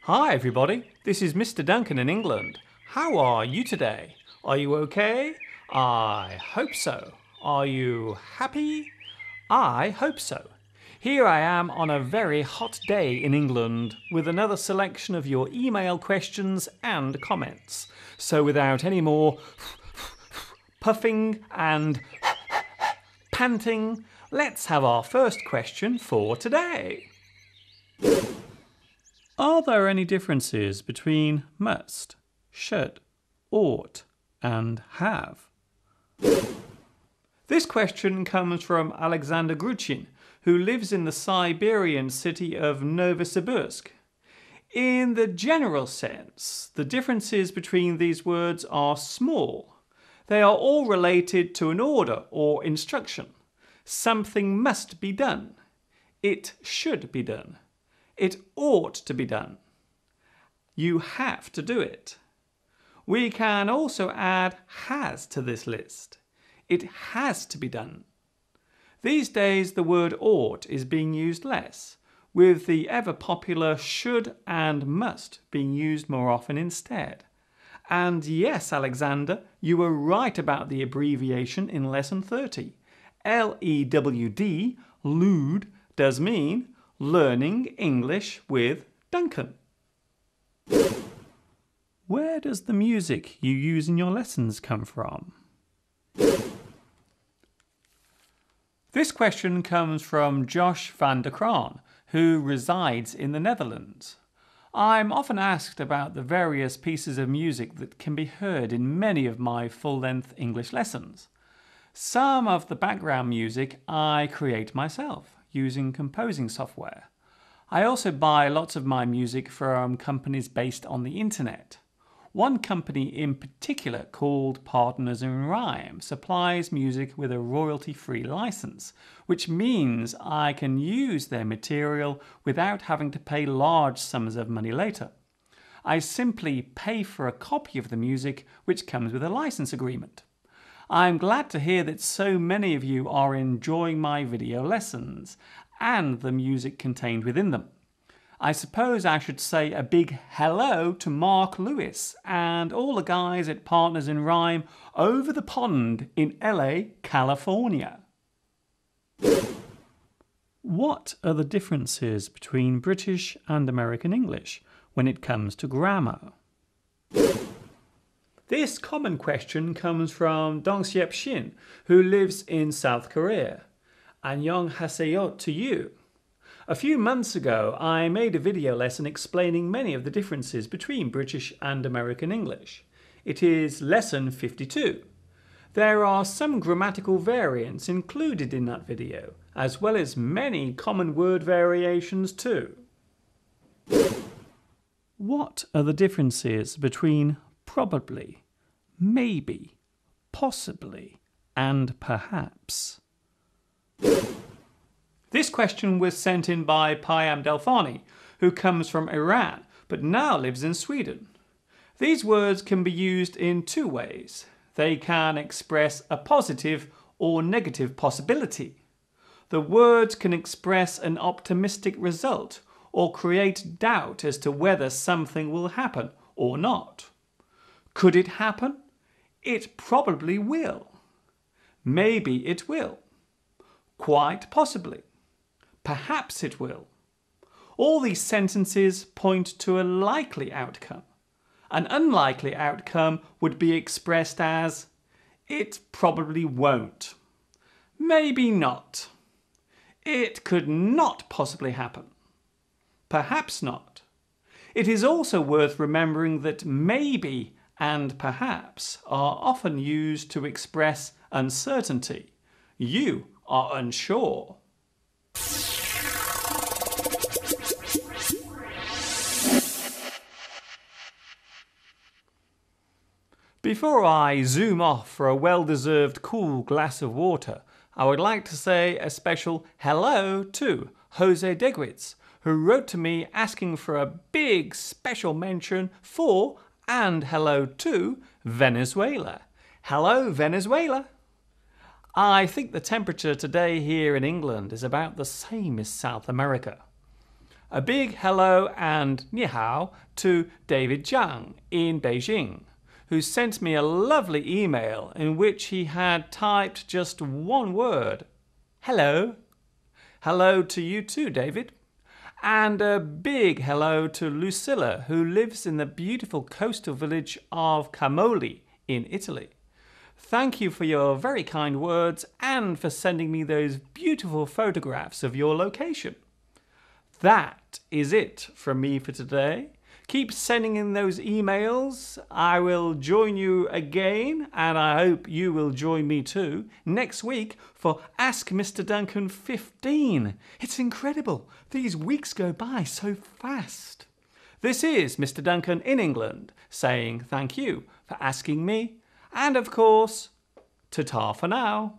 Hi everybody, this is Mr. Duncan in England. How are you today? Are you okay? I hope so. Are you happy? I hope so. Here I am on a very hot day in England with another selection of your email questions and comments. So without any more puffing and panting, let's have our first question for today. Are there any differences between must, should, ought, and have? This question comes from Alexander Gruchin, who lives in the Siberian city of Novosibirsk. In the general sense, the differences between these words are small. They are all related to an order or instruction. Something must be done. It should be done. It ought to be done. You have to do it. We can also add has to this list. It has to be done. These days the word ought is being used less, with the ever popular should and must being used more often instead. And yes, Alexander, you were right about the abbreviation in lesson 30. LEWD, LEWD, does mean Learning English with Duncan. Where does the music you use in your lessons come from? This question comes from Josh van der Kraan, who resides in the Netherlands. I'm often asked about the various pieces of music that can be heard in many of my full-length English lessons. Some of the background music I create myself using composing software. I also buy lots of my music from companies based on the internet. One company in particular, called Partners in Rhyme, supplies music with a royalty-free license, which means I can use their material without having to pay large sums of money later. I simply pay for a copy of the music which comes with a license agreement. I'm glad to hear that so many of you are enjoying my video lessons and the music contained within them. I suppose I should say a big hello to Mark Lewis and all the guys at Partners in Rhyme over the pond in LA, California. What are the differences between British and American English when it comes to grammar? This common question comes from Dongseop Shin, who lives in South Korea. Annyeonghaseyo to you. A few months ago, I made a video lesson explaining many of the differences between British and American English. It is lesson 52. There are some grammatical variants included in that video, as well as many common word variations too. What are the differences between probably, maybe, possibly, and perhaps? This question was sent in by Payam Delfani, who comes from Iran but now lives in Sweden. These words can be used in two ways. They can express a positive or negative possibility. The words can express an optimistic result or create doubt as to whether something will happen or not. Could it happen? It probably will. Maybe it will. Quite possibly. Perhaps it will. All these sentences point to a likely outcome. An unlikely outcome would be expressed as it probably won't. Maybe not. It could not possibly happen. Perhaps not. It is also worth remembering that maybe and perhaps are often used to express uncertainty. You are unsure. Before I zoom off for a well-deserved cool glass of water, I would like to say a special hello to Jose Degwitz, who wrote to me asking for a big special mention for and hello to Venezuela. Hello, Venezuela. I think the temperature today here in England is about the same as South America. A big hello and ni hao to David Zhang in Beijing, who sent me a lovely email in which he had typed just one word: hello. Hello to you too, David. And a big hello to Lucilla, who lives in the beautiful coastal village of Camoli in Italy. Thank you for your very kind words and for sending me those beautiful photographs of your location. That is it from me for today. Keep sending in those emails. I will join you again, and I hope you will join me too, next week for Ask Mr. Duncan 15. It's incredible. These weeks go by so fast. This is Mr. Duncan in England saying thank you for asking me, and of course, ta-ta for now.